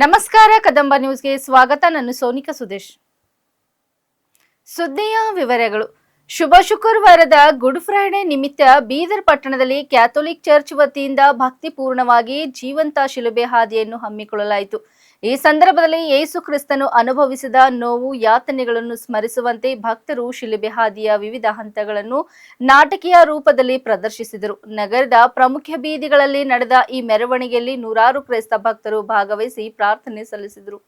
ನಮಸ್ಕಾರ ಕದಂಬ ನ್ಯೂಸ್ಗೆ ಸ್ವಾಗತ. ನಾನು ಸೋನಿಕಾ ಸುದೇಶ್. ಸುದ್ದಿಯ ವಿವರಗಳು. ಶುಭ ಶುಕ್ರವಾರದ ಗುಡ್ ಫ್ರೈಡೆ ನಿಮಿತ್ತ ಬೀದರ್ ಪಟ್ಟಣದಲ್ಲಿ ಕ್ಯಾಥೋಲಿಕ್ ಚರ್ಚ್ ವತಿಯಿಂದ ಭಕ್ತಿಪೂರ್ಣವಾಗಿ ಜೀವಂತ ಶಿಲುಬೆ ಹಾದಿಯನ್ನು ಹಮ್ಮಿಕೊಳ್ಳಲಾಯಿತು. ಈ ಸಂದರ್ಭದಲ್ಲಿ ಯೇಸು ಕ್ರಿಸ್ತನು ಅನುಭವಿಸಿದ ನೋವು ಯಾತನೆಗಳನ್ನು ಸ್ಮರಿಸುವಂತೆ ಭಕ್ತರು ಶಿಲುಬೆ ಹಾದಿಯ ವಿವಿಧ ಹಂತಗಳನ್ನು ನಾಟಕೀಯ ರೂಪದಲ್ಲಿ ಪ್ರದರ್ಶಿಸಿದರು. ನಗರದ ಪ್ರಮುಖ ಬೀದಿಗಳಲ್ಲಿ ನಡೆದ ಈ ಮೆರವಣಿಗೆಯಲ್ಲಿ ನೂರಾರು ಕ್ರೈಸ್ತ ಭಕ್ತರು ಭಾಗವಹಿಸಿ ಪ್ರಾರ್ಥನೆ ಸಲ್ಲಿಸಿದರು.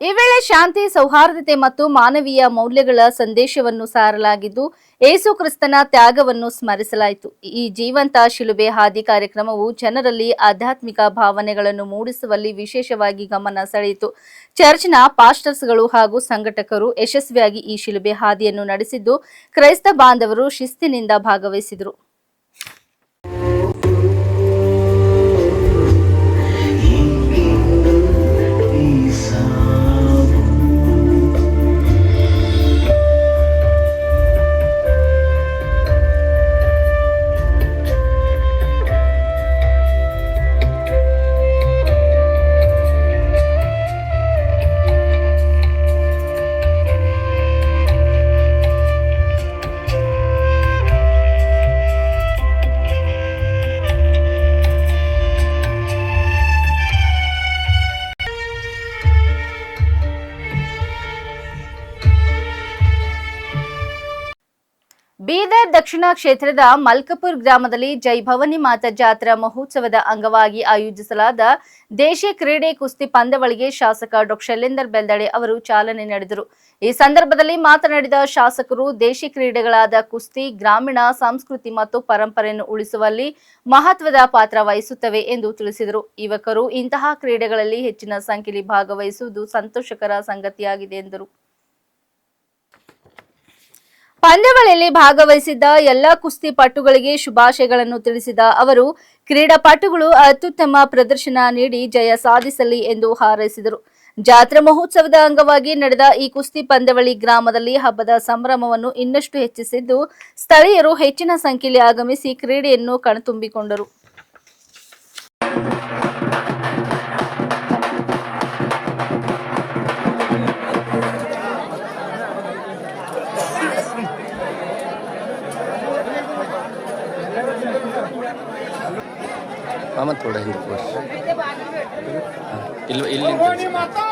ಈ ವೇಳೆ ಶಾಂತಿ, ಸೌಹಾರ್ದತೆ ಮತ್ತು ಮಾನವೀಯ ಮೌಲ್ಯಗಳ ಸಂದೇಶವನ್ನು ಸಾರಲಾಗಿದ್ದು ಯೇಸು ಕ್ರಿಸ್ತನ ತ್ಯಾಗವನ್ನು ಸ್ಮರಿಸಲಾಯಿತು. ಈ ಜೀವಂತ ಶಿಲುಬೆ ಹಾದಿ ಕಾರ್ಯಕ್ರಮವು ಜನರಲ್ಲಿ ಆಧ್ಯಾತ್ಮಿಕ ಭಾವನೆಗಳನ್ನು ಮೂಡಿಸುವಲ್ಲಿ ವಿಶೇಷವಾಗಿ ಗಮನ ಸೆಳೆಯಿತು. ಚರ್ಚ್ನ ಪಾಸ್ಟರ್ಸ್ಗಳು ಹಾಗೂ ಸಂಘಟಕರು ಯಶಸ್ವಿಯಾಗಿ ಈ ಶಿಲುಬೆ ಹಾದಿಯನ್ನು ನಡೆಸಿದ್ದು ಕ್ರೈಸ್ತ ಬಾಂಧವರು ಶಿಸ್ತಿನಿಂದ ಭಾಗವಹಿಸಿದರು. ಬೀದರ್ ದಕ್ಷಿಣ ಕ್ಷೇತ್ರದ ಮಲ್ಕಪುರ್ ಗ್ರಾಮದಲ್ಲಿ ಜೈ ಭವಾನಿ ಮಾತಾ ಜಾತ್ರಾ ಮಹೋತ್ಸವದ ಅಂಗವಾಗಿ ಆಯೋಜಿಸಲಾದ ದೇಶಿ ಕ್ರೀಡೆ ಕುಸ್ತಿ ಪಂದ್ಯಾವಳಿಗೆ ಶಾಸಕ ಡಾ ಶೈಲೇಂದರ್ ಬೆಲ್ದಡೆ ಅವರು ಚಾಲನೆ ನೀಡಿದರು. ಈ ಸಂದರ್ಭದಲ್ಲಿ ಮಾತನಾಡಿದ ಶಾಸಕರು, ದೇಶಿ ಕ್ರೀಡೆಗಳಾದ ಕುಸ್ತಿ ಗ್ರಾಮೀಣ ಸಂಸ್ಕೃತಿ ಮತ್ತು ಪರಂಪರೆಯನ್ನು ಉಳಿಸುವಲ್ಲಿ ಮಹತ್ವದ ಪಾತ್ರ ವಹಿಸುತ್ತವೆ ಎಂದು ತಿಳಿಸಿದರು. ಯುವಕರು ಇಂತಹ ಕ್ರೀಡೆಗಳಲ್ಲಿ ಹೆಚ್ಚಿನ ಸಂಖ್ಯೆಯಲ್ಲಿ ಭಾಗವಹಿಸುವುದು ಸಂತೋಷಕರ ಸಂಗತಿಯಾಗಿದೆ ಎಂದರು. ಪಂದ್ಯಾವಳಿಯಲ್ಲಿ ಭಾಗವಹಿಸಿದ್ದ ಎಲ್ಲ ಕುಸ್ತಿ ಪಟುಗಳಿಗೆ ಶುಭಾಶಯಗಳನ್ನು ತಿಳಿಸಿದ ಅವರು, ಕ್ರೀಡಾಪಟುಗಳು ಅತ್ಯುತ್ತಮ ಪ್ರದರ್ಶನ ನೀಡಿ ಜಯ ಸಾಧಿಸಲಿ ಎಂದು ಹಾರೈಸಿದರು. ಜಾತ್ರಾ ಮಹೋತ್ಸವದ ಅಂಗವಾಗಿ ನಡೆದ ಈ ಕುಸ್ತಿ ಪಂದ್ಯಾವಳಿ ಗ್ರಾಮದಲ್ಲಿ ಹಬ್ಬದ ಸಂಭ್ರಮವನ್ನು ಇನ್ನಷ್ಟು ಹೆಚ್ಚಿಸಿದ್ದು, ಸ್ಥಳೀಯರು ಹೆಚ್ಚಿನ ಸಂಖ್ಯೆಯಲ್ಲಿ ಆಗಮಿಸಿ ಕ್ರೀಡೆಯನ್ನು ಕಣ್ತುಂಬಿಕೊಂಡರು. थोड़ा हिंदी सर भवानी माता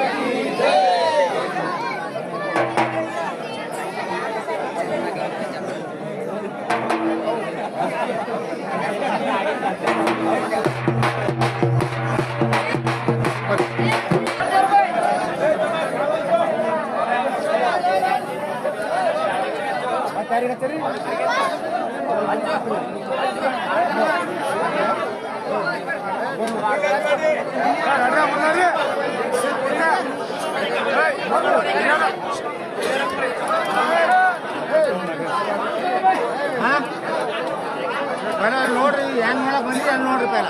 की जय। ನೋಡ್ರಿ ಹೆಂಗ್ ಮಾಡಕ್ ಬಂದ್ರಿ ಅಲ್ಲಿ ನೋಡ್ರಿ ಪೈಲ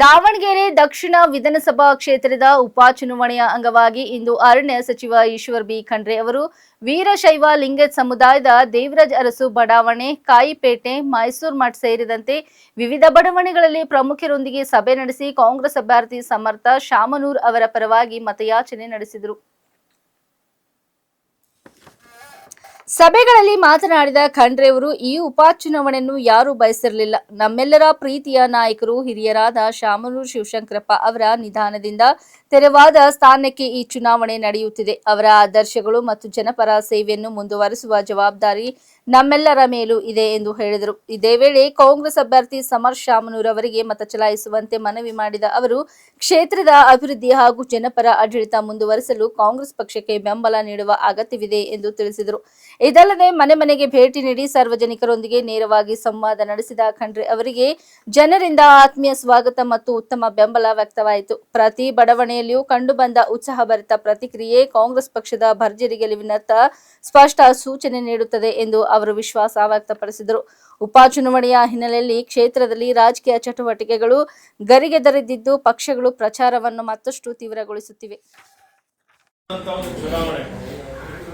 ದಾವಣಗೆರೆ ದಕ್ಷಿಣ ವಿಧಾನಸಭಾ ಕ್ಷೇತ್ರದ ಉಪಚುನಾವಣೆಯ ಅಂಗವಾಗಿ ಇಂದು ಅರಣ್ಯ ಸಚಿವ ಈಶ್ವರ್ ಬಿ ಖಂಡ್ರೆ ಅವರು ವೀರಶೈವ ಲಿಂಗಾಯತ್ ಸಮುದಾಯದ ದೇವರಾಜ್ ಅರಸು ಬಡಾವಣೆ, ಕಾಯಿಪೇಟೆ, ಮೈಸೂರು ಮಠ್ ಸೇರಿದಂತೆ ವಿವಿಧ ಬಡಾವಣೆಗಳಲ್ಲಿ ಪ್ರಮುಖರೊಂದಿಗೆ ಸಭೆ ನಡೆಸಿ ಕಾಂಗ್ರೆಸ್ ಅಭ್ಯರ್ಥಿ ಸಮರ್ಥ ಶಾಮನೂರ್ ಅವರ ಪರವಾಗಿ ಮತಯಾಚನೆ ನಡೆಸಿದರು. ಸಭೆಗಳಲ್ಲಿ ಮಾತನಾಡಿದ ಖಂಡ್ರೆ ಅವರು ಈ ಉಪಚುನಾವಣೆಯನ್ನು ಯಾರೂ ಬಯಸಿರಲಿಲ್ಲ. ನಮ್ಮೆಲ್ಲರ ಪ್ರೀತಿಯ ನಾಯಕರು ಹಿರಿಯರಾದ ಶಾಮನೂರು ಶಿವಶಂಕರಪ್ಪ ಅವರ ನಿಧನದಿಂದ ತೆರವಾದ ಸ್ಥಾನಕ್ಕೆ ಈ ಚುನಾವಣೆ ನಡೆಯುತ್ತಿದೆ. ಅವರ ಆದರ್ಶಗಳು ಮತ್ತು ಜನಪರ ಸೇವೆಯನ್ನು ಮುಂದುವರಿಸುವ ಜವಾಬ್ದಾರಿ ನಮ್ಮೆಲ್ಲರ ಮೇಲೂ ಇದೆ ಎಂದು ಹೇಳಿದರು. ಇದೇ ವೇಳೆ ಕಾಂಗ್ರೆಸ್ ಅಭ್ಯರ್ಥಿ ಸಮರ್ ಶಾಮನೂರ್ ಅವರಿಗೆ ಮತ ಚಲಾಯಿಸುವಂತೆ ಮನವಿ ಮಾಡಿದ ಅವರು ಕ್ಷೇತ್ರದ ಅಭಿವೃದ್ಧಿ ಹಾಗೂ ಜನಪರ ಆಡಳಿತ ಮುಂದುವರಿಸಲು ಕಾಂಗ್ರೆಸ್ ಪಕ್ಷಕ್ಕೆ ಬೆಂಬಲ ನೀಡುವ ಅಗತ್ಯವಿದೆ ಎಂದು ತಿಳಿಸಿದರು. ಇದಲ್ಲದೆ ಮನೆ ಮನೆಗೆ ಭೇಟಿ ನೀಡಿ ಸಾರ್ವಜನಿಕರೊಂದಿಗೆ ನೇರವಾಗಿ ಸಂವಾದ ನಡೆಸಿದ ಖಂಡ್ರೆ ಅವರಿಗೆ ಜನರಿಂದ ಆತ್ಮೀಯ ಸ್ವಾಗತ ಮತ್ತು ಉತ್ತಮ ಬೆಂಬಲ ವ್ಯಕ್ತವಾಯಿತು. ಪ್ರತಿ ಬಡಾವಣೆಯಲ್ಲಿಯೂ ಕಂಡುಬಂದ ಉತ್ಸಾಹಭರಿತ ಪ್ರತಿಕ್ರಿಯೆ ಕಾಂಗ್ರೆಸ್ ಪಕ್ಷದ ಭರ್ಜರಿ ಗೆಲುವಿನತ್ತ ಸ್ಪಷ್ಟ ಸೂಚನೆ ನೀಡುತ್ತದೆ ಎಂದು ಅವರು ವಿಶ್ವಾಸ ವ್ಯಕ್ತಪಡಿಸಿದರು. ಉಪಚುನಾವಣೆಯ ಹಿನ್ನೆಲೆಯಲ್ಲಿ ಕ್ಷೇತ್ರದಲ್ಲಿ ರಾಜಕೀಯ ಚಟುವಟಿಕೆಗಳು ಗರಿಗೆದರಿದ್ದು ಪಕ್ಷಗಳು ಪ್ರಚಾರವನ್ನು ಮತ್ತಷ್ಟು ತೀವ್ರಗೊಳಿಸುತ್ತಿವೆ.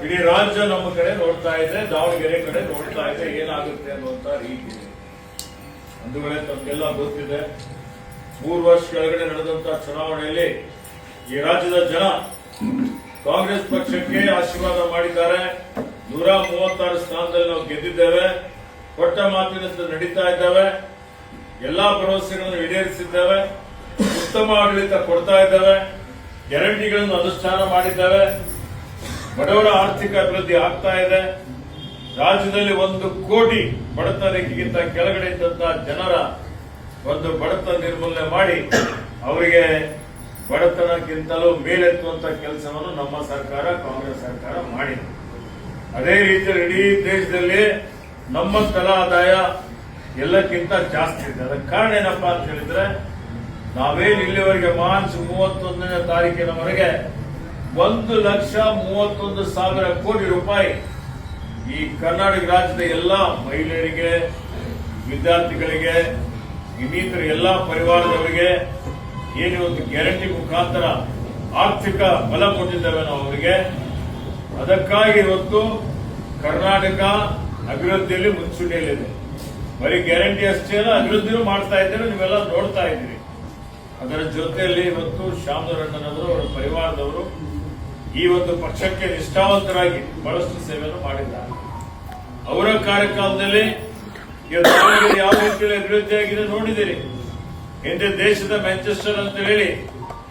ಇಡೀ ರಾಜ್ಯ ನಮ್ಮ ಕಡೆ ನೋಡ್ತಾ ಇದೆ, ದಾವಣಗೆರೆ ಕಡೆ ನೋಡ್ತಾ ಇದೆ ಏನಾಗುತ್ತೆ ಅನ್ನುವಂತ ರೀತಿ. ಒಂದು ವೇಳೆ ತಮಗೆಲ್ಲ ಗೊತ್ತಿದೆ, 3 ವರ್ಷ ಕೆಳಗಡೆ ನಡೆದಂತ ಚುನಾವಣೆಯಲ್ಲಿ ಈ ರಾಜ್ಯದ ಜನ ಕಾಂಗ್ರೆಸ್ ಪಕ್ಷಕ್ಕೆ ಆಶೀರ್ವಾದ ಮಾಡಿದ್ದಾರೆ. 136 ಸ್ಥಾನದಲ್ಲಿ ನಾವು ಗೆದ್ದಿದ್ದೇವೆ. ಕೊಟ್ಟ ಮಾತಿನಂತೆ ನಡೀತಾ ಇದ್ದೇವೆ. ಎಲ್ಲಾ ಭರವಸೆಗಳನ್ನು ಈಡೇರಿಸಿದ್ದೇವೆ. ಉತ್ತಮ ಆಡಳಿತ ಕೊಡ್ತಾ ಇದ್ದೇವೆ. ಗ್ಯಾರಂಟಿಗಳನ್ನು ಅನುಷ್ಠಾನ ಮಾಡಿದ್ದೇವೆ. ಬಡವರ ಆರ್ಥಿಕ ಅಭಿವೃದ್ಧಿ ಆಗ್ತಾ ಇದೆ. ರಾಜ್ಯದಲ್ಲಿ 1 ಕೋಟಿ ಬಡತನ ರೇಖೆಗಿಂತ ಕೆಳಗಡೆ ಇದ್ದಂತಹ ಜನರ ಒಂದು ಬಡತನ ನಿರ್ಮೂಲನೆ ಮಾಡಿ ಅವರಿಗೆ ಬಡತನಕ್ಕಿಂತಲೂ ಮೇಲೆತ್ತುವಂತ ಕೆಲಸವನ್ನು ನಮ್ಮ ಸರ್ಕಾರ, ಕಾಂಗ್ರೆಸ್ ಸರ್ಕಾರ ಮಾಡಿದೆ. ಅದೇ ರೀತಿಯಲ್ಲಿ ಇಡೀ ದೇಶದಲ್ಲಿ ನಮ್ಮ ತಲಾ ಆದಾಯ ಎಲ್ಲಕ್ಕಿಂತ ಜಾಸ್ತಿ ಇದೆ. ಅದಕ್ಕೆ ಕಾರಣ ಏನಪ್ಪಾ ಅಂತ ಹೇಳಿದ್ರೆ, ನಾವೇನು ಇಲ್ಲಿವರೆಗೆ ಮಾರ್ಚ್ 31ನೇ ತಾರೀಕಿನವರೆಗೆ 1,31,000 ಕೋಟಿ ರೂಪಾಯಿ ಈ ಕರ್ನಾಟಕ ರಾಜ್ಯದ ಎಲ್ಲಾ ಮಹಿಳೆಯರಿಗೆ, ವಿದ್ಯಾರ್ಥಿಗಳಿಗೆ, ಇನ್ನಿತರ ಎಲ್ಲಾ ಪರಿವಾರದವರಿಗೆ ಏನು ಒಂದು ಗ್ಯಾರಂಟಿ ಮುಖಾಂತರ ಆರ್ಥಿಕ ಬಲ ಕೊಟ್ಟಿದ್ದೇವೆ ನಾವು ಅವರಿಗೆ. ಅದಕ್ಕಾಗಿ ಇವತ್ತು ಕರ್ನಾಟಕ ಅಭಿವೃದ್ಧಿಯಲ್ಲಿ ಮುಂಚೂಣಿಯಲ್ಲಿದೆ. ಬರೀ ಗ್ಯಾರಂಟಿ ಅಷ್ಟೇ ಅಲ್ಲ, ಅಭಿವೃದ್ಧಿನೂ ಮಾಡ್ತಾ ಇದ್ದೇವೆ, ನೀವೆಲ್ಲ ನೋಡ್ತಾ ಇದ್ದೀರಿ. ಅದರ ಜೊತೆಯಲ್ಲಿ ಇವತ್ತು ಶಾಮನೂರಣ್ಣನವರು, ಅವರ ಪರಿವಾರದವರು ಈ ಒಂದು ಪಕ್ಷಕ್ಕೆ ನಿಷ್ಠಾವಂತರಾಗಿ ಬಹಳಷ್ಟು ಸೇವೆಯನ್ನು ಮಾಡಿದ್ದಾರೆ. ಅವರ ಕಾರ್ಯಕಾಲದಲ್ಲಿ ದಾವಣಗೆರೆ ಯಾವ ರೀತಿಯಲ್ಲಿ ಅಭಿವೃದ್ಧಿ ಆಗಿದೆ ನೋಡಿದಿರಿ. ಹಿಂದೆ ದೇಶದ ಮ್ಯಾಂಚೆಸ್ಟರ್ ಅಂತ ಹೇಳಿ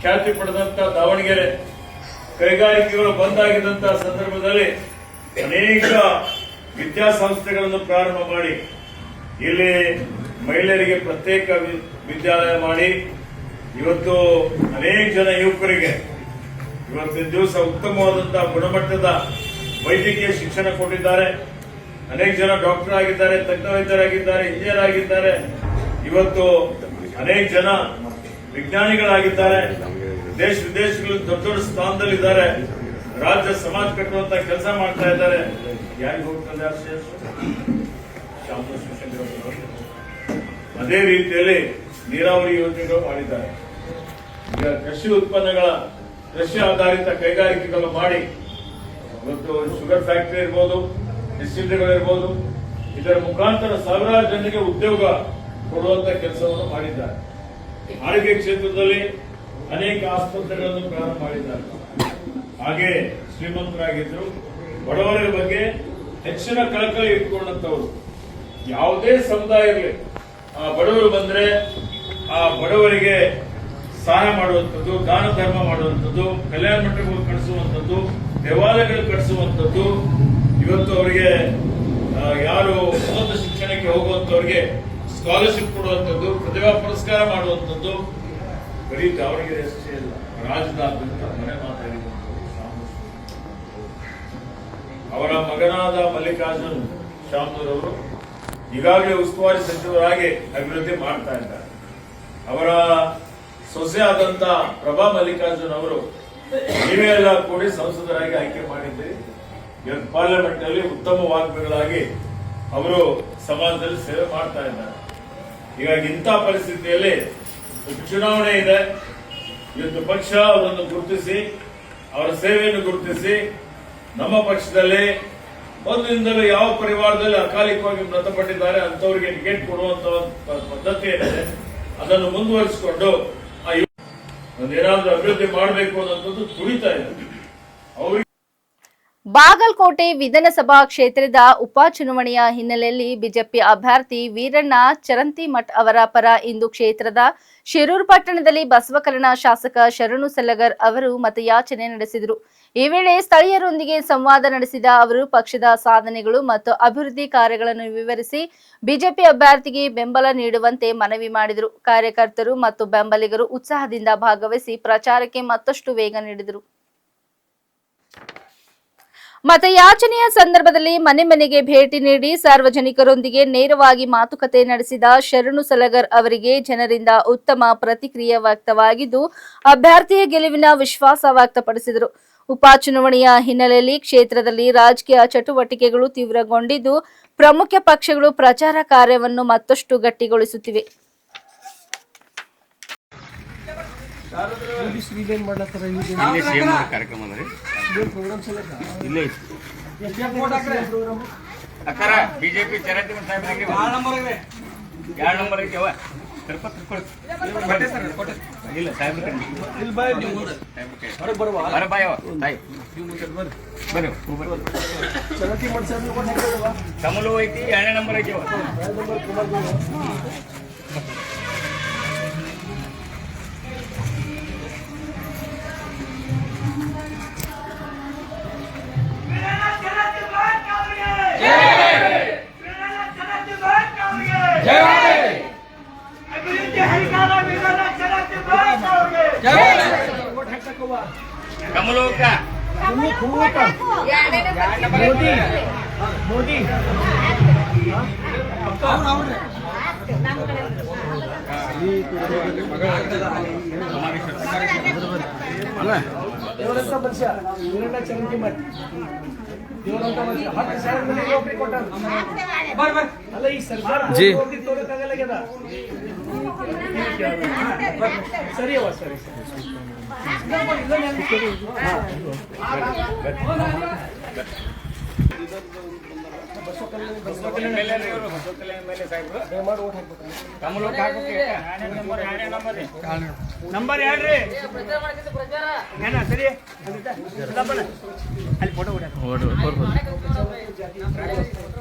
ಖ್ಯಾತಿ ಪಡೆದಂತ ದಾವಣಗೆರೆ ಕೈಗಾರಿಕೆಗಳು ಬಂದಾಗಿದ್ದಂತಹ ಸಂದರ್ಭದಲ್ಲಿ ಅನೇಕ ವಿದ್ಯಾಸಂಸ್ಥೆಗಳನ್ನು ಪ್ರಾರಂಭ ಮಾಡಿ ಇಲ್ಲಿ ಮಹಿಳೆಯರಿಗೆ ಪ್ರತ್ಯೇಕ ವಿದ್ಯಾಲಯ ಮಾಡಿ ಇವತ್ತು ಅನೇಕ ಜನ ಯುವಕರಿಗೆ ಇವತ್ತಿನ ದಿವಸ ಉತ್ತಮವಾದಂತಹ ಗುಣಮಟ್ಟದ ವೈದ್ಯಕೀಯ ಶಿಕ್ಷಣ ಕೊಟ್ಟಿದ್ದಾರೆ. ಅನೇಕ ಜನ ಡಾಕ್ಟರ್ ಆಗಿದ್ದಾರೆ, ತಜ್ಞ ವೈದ್ಯರಾಗಿದ್ದಾರೆ, ಇಂಜಿನಿಯರ್ ಆಗಿದ್ದಾರೆ. ಇವತ್ತು ಅನೇಕ ಜನ ವಿಜ್ಞಾನಿಗಳಾಗಿದ್ದಾರೆ. ದೇಶ ವಿದೇಶಗಳಲ್ಲಿ ದೊಡ್ಡ ದೊಡ್ಡ ಸ್ಥಾನದಲ್ಲಿದ್ದಾರೆ. ರಾಜ್ಯ ಸಮಾಜ ಕಟ್ಟುವಂತ ಕೆಲಸ ಮಾಡ್ತಾ ಇದ್ದಾರೆ. ಯಾರಿಗೆ ಹೋಗ್ತದೆ ಅದೇ ರೀತಿಯಲ್ಲಿ ನೀರಾವರಿ ಯೋಜನೆಗಳು ಮಾಡಿದ್ದಾರೆ. ಈಗ ಕೃಷಿ ಉತ್ಪನ್ನಗಳ, ಕೃಷಿ ಆಧಾರಿತ ಕೈಗಾರಿಕೆಗಳು ಮಾಡಿ ಇವತ್ತು ಶುಗರ್ ಫ್ಯಾಕ್ಟರಿ ಇರ್ಬೋದು, ಡಿಸ್ಟಿಲರಿಗಳಿರ್ಬೋದು, ಇದರ ಮುಖಾಂತರ ಸಾವಿರಾರು ಜನರಿಗೆ ಉದ್ಯೋಗ ಕೊಡುವಂತ ಕೆಲಸವನ್ನು ಮಾಡಿದ್ದಾರೆ. ಆರೋಗ್ಯ ಕ್ಷೇತ್ರದಲ್ಲಿ ಅನೇಕ ಆಸ್ಪತ್ರೆಗಳನ್ನು ಪ್ರಾರಂಭ ಮಾಡಿದ್ದಾರೆ. ಹಾಗೆ ಶ್ರೀಮಂತರಾಗಿದ್ರು, ಬಡವರ ಬಗ್ಗೆ ಹೆಚ್ಚಿನ ಕಳಕಳಿ ಇಟ್ಕೊಂಡಂತವರು. ಯಾವುದೇ ಸಮುದಾಯ ಇರಲಿ, ಆ ಬಡವರು ಬಂದ್ರೆ ಆ ಬಡವರಿಗೆ ಸಹಾಯ ಮಾಡುವಂಥದ್ದು, ದಾನ ಧರ್ಮ ಮಾಡುವಂಥದ್ದು, ಕಲ್ಯಾಣ ಮಂಟಪಗಳು ಕಟ್ಟಿಸುವಂಥದ್ದು, ದೇವಾಲಯಗಳು ಕಟ್ಟಿಸುವಂಥದ್ದು, ಇವತ್ತು ಅವರಿಗೆ ಯಾರು ಉನ್ನತ ಶಿಕ್ಷಣಕ್ಕೆ ಹೋಗುವಂತವರಿಗೆ ಸ್ಕಾಲರ್ಶಿಪ್ ಕೊಡುವಂಥದ್ದು, ಪ್ರತಿಭಾ ಪುರಸ್ಕಾರ ಮಾಡುವಂಥದ್ದು. ಬರೀ ದಾವಣಗೆರೆ ಅಷ್ಟೇ ಅಲ್ಲ, ರಾಜ್ಯದಾದ್ಯಂತ ಮನೆ ಮಾತಾಡಿದಂಥದ್ದು. ಅವರ ಮಗನಾದ ಮಲ್ಲಿಕಾರ್ಜುನ್ ಶಾಮನೂರ್ ಅವರು ಈಗಾಗಲೇ ಉಸ್ತುವಾರಿ ಸಚಿವರಾಗಿ ಅಭಿವೃದ್ಧಿ ಮಾಡ್ತಾ ಇದ್ದಾರೆ. ಅವರ ಸೊಸೆ ಆದಂತ ಪ್ರಭಾ ಮಲ್ಲಿಕಾರ್ಜುನ್ ಅವರು ನೀವೇ ಎಲ್ಲ ಕೂಡಿ ಸಂಸದರಾಗಿ ಆಯ್ಕೆ ಮಾಡಿದ್ದೀರಿ. ಪಾರ್ಲಿಮೆಂಟ್ ನಲ್ಲಿ ಉತ್ತಮ ವಾಗ್ಮಿಗಳಾಗಿ ಅವರು ಸಮಾಜದಲ್ಲಿ ಸೇವೆ ಮಾಡ್ತಾ ಇದ್ದಾರೆ. ಹೀಗಾಗಿ ಇಂಥ ಪರಿಸ್ಥಿತಿಯಲ್ಲಿ ಚುನಾವಣೆ ಇದೆ. ಇವತ್ತು ಪಕ್ಷ ಅವರನ್ನು ಗುರುತಿಸಿ, ಅವರ ಸೇವೆಯನ್ನು ಗುರುತಿಸಿ, ನಮ್ಮ ಪಕ್ಷದಲ್ಲಿ ಮೊದಲಿನಿಂದಲೂ ಯಾವ ಪರಿವಾರದಲ್ಲಿ ಅಕಾಲಿಕವಾಗಿ ಮೃತಪಟ್ಟಿದ್ದಾರೆ ಅಂತವರಿಗೆ ಟಿಕೆಟ್ ಕೊಡುವಂತ ಪದ್ಧತಿ ಏನಿದೆ ಅದನ್ನು ಮುಂದುವರಿಸಿಕೊಂಡು ಏನಾದ್ರೂ ಅಭಿವೃದ್ಧಿ ಮಾಡಬೇಕು ಅನ್ನೋದು ತುಡಿತಾ ಇದೆ. ಅವರಿಗೆ ಬಾಗಲಕೋಟೆ ವಿಧಾನಸಭಾ ಕ್ಷೇತ್ರದ ಉಪಚುನಾವಣೆಯ ಹಿನ್ನೆಲೆಯಲ್ಲಿ ಬಿಜೆಪಿ ಅಭ್ಯರ್ಥಿ ವೀರಣ್ಣ ಚರಂತಿಮಠ್ ಅವರ ಪರ ಇಂದು ಕ್ಷೇತ್ರದ ಶಿರೂರು ಪಟ್ಟಣದಲ್ಲಿ ಬಸವಕಲ್ಯಾಣ ಶಾಸಕ ಶರಣು ಸಲಗರ್ ಅವರು ಮತಯಾಚನೆ ನಡೆಸಿದರು. ಈ ವೇಳೆ ಸ್ಥಳೀಯರೊಂದಿಗೆ ಸಂವಾದ ನಡೆಸಿದ ಅವರು ಪಕ್ಷದ ಸಾಧನೆಗಳು ಮತ್ತು ಅಭಿವೃದ್ಧಿ ಕಾರ್ಯಗಳನ್ನು ವಿವರಿಸಿ ಬಿಜೆಪಿ ಅಭ್ಯರ್ಥಿಗೆ ಬೆಂಬಲ ನೀಡುವಂತೆ ಮನವಿ ಮಾಡಿದರು. ಕಾರ್ಯಕರ್ತರು ಮತ್ತು ಬೆಂಬಲಿಗರು ಉತ್ಸಾಹದಿಂದ ಭಾಗವಹಿಸಿ ಪ್ರಚಾರಕ್ಕೆ ಮತ್ತಷ್ಟು ವೇಗ ನೀಡಿದರು. ಮತಯಾಚನೆಯ ಸಂದರ್ಭದಲ್ಲಿ ಮನೆ ಮನೆಗೆ ಭೇಟಿ ನೀಡಿ ಸಾರ್ವಜನಿಕರೊಂದಿಗೆ ನೇರವಾಗಿ ಮಾತುಕತೆ ನಡೆಸಿದ ಶರಣು ಸಲಗರ್ ಅವರಿಗೆ ಜನರಿಂದ ಉತ್ತಮ ಪ್ರತಿಕ್ರಿಯೆ ವ್ಯಕ್ತವಾಗಿದ್ದು ಅಭ್ಯರ್ಥಿಯ ಗೆಲುವಿನ ವಿಶ್ವಾಸ ವ್ಯಕ್ತಪಡಿಸಿದರು. ಉಪಚುನಾವಣೆಯ ಹಿನ್ನೆಲೆಯಲ್ಲಿ ಕ್ಷೇತ್ರದಲ್ಲಿ ರಾಜಕೀಯ ಚಟುವಟಿಕೆಗಳು ತೀವ್ರಗೊಂಡಿದ್ದು ಪ್ರಮುಖ ಪಕ್ಷಗಳು ಪ್ರಚಾರ ಕಾರ್ಯವನ್ನು ಮತ್ತಷ್ಟು ಗಟ್ಟಿಗೊಳಿಸುತ್ತಿವೆ. ಬಿಜೆಪಿ ಚರಂತಿ ಎರಡು ನಂಬರ್ ಐತಿ ಇಲ್ಲ ಸಾಹೇಬ್ರ ಕಮಲು ಐತಿ 2ನೇ ನಂಬರ್ ಐತಿ. कमलों का मोदी ದೇವರಂತ ಮನುಷ್ಯ ವೀರಣ್ಣ ಚರಂತಿಮಠ್ ದೇವರಂತ ಮನುಷ್ಯ 10 ಸಾವಿರ ಮಂದಿ ನೌಕರಿ ಕೊಟ್ಟಾನ. ಅಲ್ಲ ಈ ಸರ್ಕಾರ ನೌಕರಿ ತೋರಕ್ಕಾಗಲ್ಲ. ಸರಿ ಅವ ಸರಿ ನಂಬರ್ ಹೇಳ್ರಿ ಸರಿ ಅಲ್ಲಿ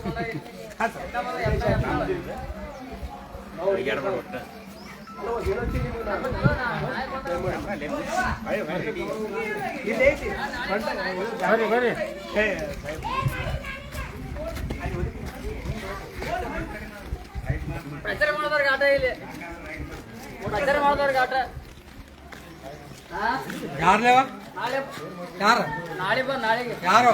ಫೋಟೋ ಬರ್ರಿ ಪ್ರಚಾರ ಮಾಡೋದವ್ರಿಗೆ ಆಟ ಇಲ್ಲಿ ಪ್ರಚಾರ ಮಾಡೋದವ್ರಿಗೆ ಆಟ ಯಾರು ಯಾರು ನಾಳೆ ಬಾ ನಾಳೆಗೆ ಯಾರು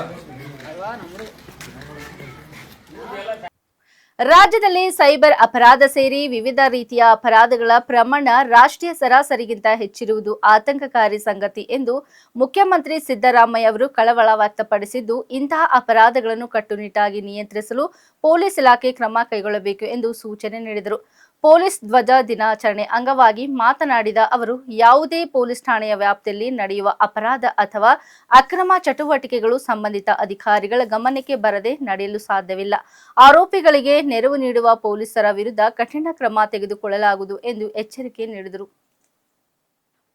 ರಾಜ್ಯದಲ್ಲಿ ಸೈಬರ್ ಅಪರಾಧ ಸೇರಿ ವಿವಿಧ ರೀತಿಯ ಅಪರಾಧಗಳ ಪ್ರಮಾಣ ರಾಷ್ಟ್ರೀಯ ಸರಾಸರಿಗಿಂತ ಹೆಚ್ಚಿರುವುದು ಆತಂಕಕಾರಿ ಸಂಗತಿ ಎಂದು ಮುಖ್ಯಮಂತ್ರಿ ಸಿದ್ದರಾಮಯ್ಯ ಅವರು ಕಳವಳ ವ್ಯಕ್ತಪಡಿಸಿದ್ದು, ಇಂತಹ ಅಪರಾಧಗಳನ್ನು ಕಟ್ಟುನಿಟ್ಟಾಗಿ ನಿಯಂತ್ರಿಸಲು ಪೊಲೀಸ್ ಇಲಾಖೆ ಕ್ರಮ ಕೈಗೊಳ್ಳಬೇಕು ಎಂದು ಸೂಚನೆ ನೀಡಿದರು. ಪೊಲೀಸ್ ಧ್ವಜ ದಿನಾಚರಣೆ ಅಂಗವಾಗಿ ಮಾತನಾಡಿದ ಅವರು, ಯಾವುದೇ ಪೊಲೀಸ್ ಠಾಣೆಯ ವ್ಯಾಪ್ತಿಯಲ್ಲಿ ನಡೆಯುವ ಅಪರಾಧ ಅಥವಾ ಅಕ್ರಮ ಚಟುವಟಿಕೆಗಳು ಸಂಬಂಧಿತ ಅಧಿಕಾರಿಗಳ ಗಮನಕ್ಕೆ ಬರದೆ ನಡೆಯಲು ಸಾಧ್ಯವಿಲ್ಲ. ಆರೋಪಿಗಳಿಗೆ ನೆರವು ನೀಡುವ ಪೊಲೀಸರ ವಿರುದ್ಧ ಕಠಿಣ ಕ್ರಮ ತೆಗೆದುಕೊಳ್ಳಲಾಗುವುದು ಎಂದು ಎಚ್ಚರಿಕೆ ನೀಡಿದರು.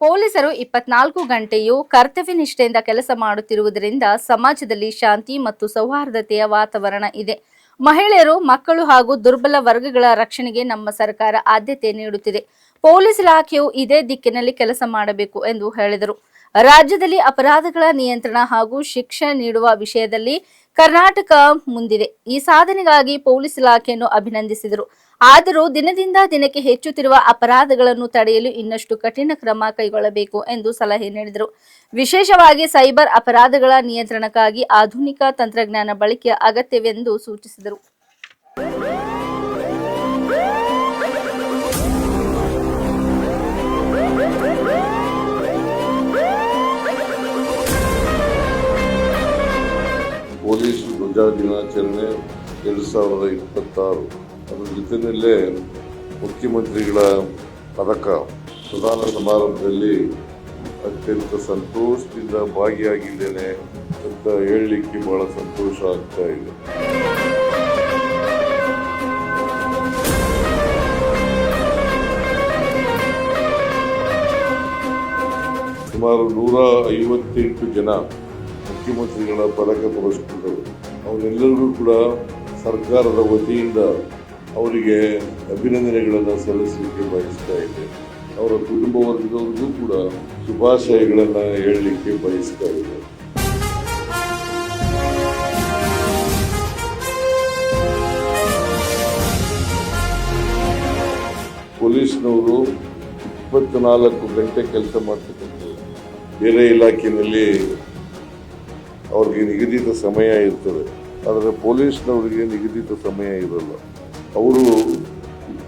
ಪೊಲೀಸರು 24 ಗಂಟೆಯೂ ಕರ್ತವ್ಯ ನಿಷ್ಠೆಯಿಂದ ಕೆಲಸ ಮಾಡುತ್ತಿರುವುದರಿಂದ ಸಮಾಜದಲ್ಲಿ ಶಾಂತಿ ಮತ್ತು ಸೌಹಾರ್ದತೆಯ ವಾತಾವರಣ ಇದೆ. ಮಹಿಳೆಯರು, ಮಕ್ಕಳು ಹಾಗೂ ದುರ್ಬಲ ವರ್ಗಗಳ ರಕ್ಷಣೆಗೆ ನಮ್ಮ ಸರ್ಕಾರ ಆದ್ಯತೆ ನೀಡುತ್ತಿದೆ. ಪೊಲೀಸ್ ಇಲಾಖೆಯು ಇದೇ ದಿಕ್ಕಿನಲ್ಲಿ ಕೆಲಸ ಮಾಡಬೇಕು ಎಂದು ಹೇಳಿದರು. ರಾಜ್ಯದಲ್ಲಿ ಅಪರಾಧಗಳ ನಿಯಂತ್ರಣ ಹಾಗೂ ಶಿಕ್ಷೆ ನೀಡುವ ವಿಷಯದಲ್ಲಿ ಕರ್ನಾಟಕ ಮುಂದಿದೆ. ಈ ಸಾಧನೆಗಾಗಿ ಪೊಲೀಸ್ ಇಲಾಖೆಯನ್ನು ಅಭಿನಂದಿಸಿದರು. ಆದರೂ ದಿನದಿಂದ ದಿನಕ್ಕೆ ಹೆಚ್ಚುತ್ತಿರುವ ಅಪರಾಧಗಳನ್ನು ತಡೆಯಲು ಇನ್ನಷ್ಟು ಕಠಿಣ ಕ್ರಮ ಕೈಗೊಳ್ಳಬೇಕು ಎಂದು ಸಲಹೆ ನೀಡಿದರು. ವಿಶೇಷವಾಗಿ ಸೈಬರ್ ಅಪರಾಧಗಳ ನಿಯಂತ್ರಣಕ್ಕಾಗಿ ಆಧುನಿಕ ತಂತ್ರಜ್ಞಾನ ಬಳಕೆಯ ಅಗತ್ಯವೆಂದು ಸೂಚಿಸಿದರು. ಪೊಲೀಸ್ ಧ್ವಜ ದಿನಾಚರಣೆ 2026 ಅದರ ಜೊತೆಯಲ್ಲೇ ಮುಖ್ಯಮಂತ್ರಿಗಳ ಪದಕ ಪ್ರಧಾನ ಸಮಾರಂಭದಲ್ಲಿ ಅತ್ಯಂತ ಸಂತೋಷದಿಂದ ಭಾಗಿಯಾಗಿದ್ದೇನೆ ಅಂತ ಹೇಳಲಿಕ್ಕೆ ಬಹಳ ಸಂತೋಷ ಆಗ್ತಾ ಇದೆ. ಸುಮಾರು 158 ಜನ ಮುಖ್ಯಮಂತ್ರಿಗಳ ಪದಕ ಪುರಸ್ಕೃತರು. ಅವರೆಲ್ಲರಿಗೂ ಕೂಡ ಸರ್ಕಾರದ ವತಿಯಿಂದ ಅವರಿಗೆ ಅಭಿನಂದನೆಗಳನ್ನು ಸಲ್ಲಿಸಲಿಕ್ಕೆ ಬಯಸ್ತಾ ಇದೆ. ಅವರ ಕುಟುಂಬ ವರ್ಗದವರಿಗೂ ಕೂಡ ಶುಭಾಶಯಗಳನ್ನು ಹೇಳಲಿಕ್ಕೆ ಬಯಸ್ತಾ ಇದೆ. ಪೊಲೀಸ್ನವರು 24 ಗಂಟೆ ಕೆಲಸ ಮಾಡ್ತಕ್ಕಂಥದ್ದು. ಬೇರೆ ಇಲಾಖೆಯಲ್ಲಿ ಅವ್ರಿಗೆ ನಿಗದಿತ ಸಮಯ ಇರ್ತದೆ, ಆದರೆ ಪೊಲೀಸ್ನವರಿಗೆ ನಿಗದಿತ ಸಮಯ ಇರಲ್ಲ. ಅವರು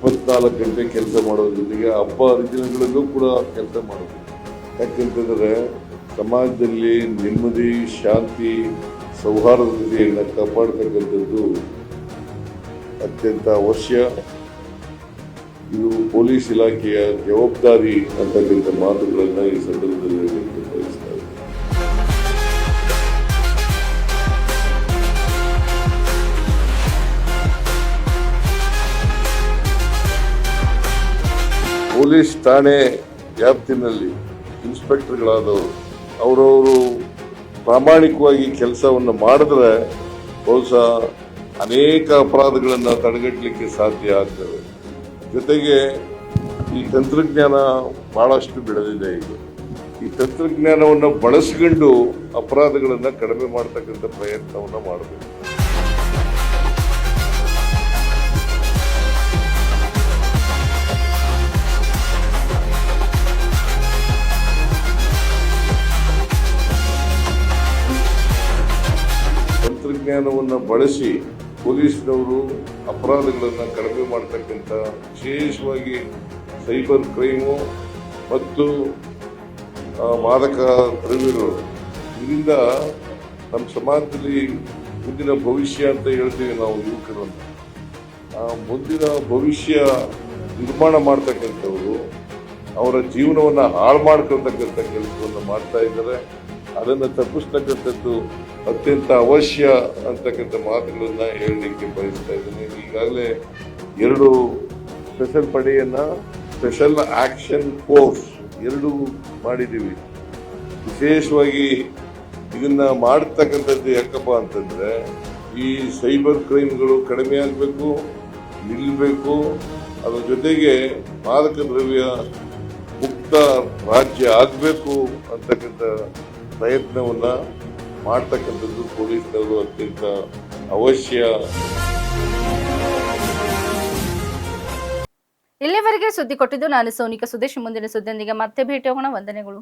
24 ಗಂಟೆ ಕೆಲಸ ಮಾಡೋದ್ರ ಜೊತೆಗೆ ಹಬ್ಬ ಹರಿದಿನಗಳಲ್ಲೂ ಕೂಡ ಕೆಲಸ ಮಾಡೋದು. ಯಾಕೆಂತಂದರೆ ಸಮಾಜದಲ್ಲಿ ನೆಮ್ಮದಿ, ಶಾಂತಿ, ಸೌಹಾರ್ದತೆಯನ್ನು ಕಾಪಾಡ್ತಕ್ಕಂಥದ್ದು ಅತ್ಯಂತ ಅವಶ್ಯ. ಇದು ಪೊಲೀಸ್ ಇಲಾಖೆಯ ಜವಾಬ್ದಾರಿ ಅಂತಕ್ಕಂಥ ಮಾತುಗಳನ್ನು ಈ ಸಂದರ್ಭದಲ್ಲಿ ಹೇಳಲಿಕ್ಕೆ ಬಯಸ್ತಾ ಇದ್ದೀನಿ. ಪೊಲೀಸ್ ಠಾಣೆ ವ್ಯಾಪ್ತಿನಲ್ಲಿ ಇನ್ಸ್ಪೆಕ್ಟರ್ಗಳಾದವರು ಅವರವರು ಪ್ರಾಮಾಣಿಕವಾಗಿ ಕೆಲಸವನ್ನು ಮಾಡಿದ್ರೆ ಬಹುಶಃ ಅನೇಕ ಅಪರಾಧಗಳನ್ನು ತಡೆಗಟ್ಟಲಿಕ್ಕೆ ಸಾಧ್ಯ ಆಗ್ತದೆ. ಜೊತೆಗೆ ಈ ತಂತ್ರಜ್ಞಾನ ಬಹಳಷ್ಟು ಬೆಳೆದಿದೆ. ಈಗ ಈ ತಂತ್ರಜ್ಞಾನವನ್ನು ಬಳಸಿಕೊಂಡು ಅಪರಾಧಗಳನ್ನು ಕಡಿಮೆ ಮಾಡ್ತಕ್ಕಂಥ ಪ್ರಯತ್ನವನ್ನು ಮಾಡಬೇಕು. ತಂತ್ರಜ್ಞಾನವನ್ನು ಬಳಸಿ ಪೊಲೀಸ್ನವರು ಅಪರಾಧಗಳನ್ನು ಕಡಿಮೆ ಮಾಡ್ತಕ್ಕಂಥ, ವಿಶೇಷವಾಗಿ ಸೈಬರ್ ಕ್ರೈಮು ಮತ್ತು ಮಾದಕ ದ್ರವ್ಯಗಳು, ಇದರಿಂದ ನಮ್ಮ ಸಮಾಜದಲ್ಲಿ ಮುಂದಿನ ಭವಿಷ್ಯ ಅಂತ ಹೇಳ್ತೀವಿ ನಾವು ಯುವಕರನ್ನು. ಮುಂದಿನ ಭವಿಷ್ಯ ನಿರ್ಮಾಣ ಮಾಡ್ತಕ್ಕಂಥವ್ರು ಅವರ ಜೀವನವನ್ನು ಹಾಳು ಮಾಡ್ಕೊಳ್ತಕ್ಕಂಥ ಕೆಲಸವನ್ನು ಮಾಡ್ತಾ ಇದ್ದಾರೆ. ಅದನ್ನು ತಪ್ಪಿಸ್ತಕ್ಕಂಥದ್ದು ಅತ್ಯಂತ ಅವಶ್ಯ ಅಂತಕ್ಕಂಥ ಮಾತುಗಳನ್ನು ಹೇಳಲಿಕ್ಕೆ ಬಯಸ್ತಾ ಇದ್ದೀನಿ. ಈಗಾಗಲೇ 2 ಸ್ಪೆಷಲ್ ಪಡೆಯನ್ನು, ಸ್ಪೆಷಲ್ ಆಕ್ಷನ್ ಫೋರ್ಸ್ 2 ಮಾಡಿದ್ದೀವಿ. ವಿಶೇಷವಾಗಿ ಇದನ್ನ ಮಾಡ್ತಕ್ಕಂಥದ್ದು ಯಾಕಪ್ಪ ಅಂತಂದ್ರೆ ಈ ಸೈಬರ್ ಕ್ರೈಮ್ಗಳು ಕಡಿಮೆ ಆಗಬೇಕು, ನಿಲ್ಲಬೇಕು. ಅದರ ಜೊತೆಗೆ ಮಾದಕ ದ್ರವ್ಯ ಮುಕ್ತ ರಾಜ್ಯ ಆಗಬೇಕು ಅಂತಕ್ಕಂಥ ಪ್ರಯತ್ನವನ್ನ ಮಾಡ್ತಕ್ಕಂಥದ್ದು ಪೊಲೀಸ್ನವರು ಅತ್ಯಂತ ಅವಶ್ಯ. ಇಲ್ಲಿವರೆಗೆ ಸುದ್ದಿ ಕೊಟ್ಟಿದ್ದು ನಾನು ಸೋನಿಕಾ ಸುದೇಶ್. ಮುಂದಿನ ಸುದ್ದಿಯೊಂದಿಗೆ ಮತ್ತೆ ಭೇಟಿ ಹೋಗೋಣ. ವಂದನೆಗಳು.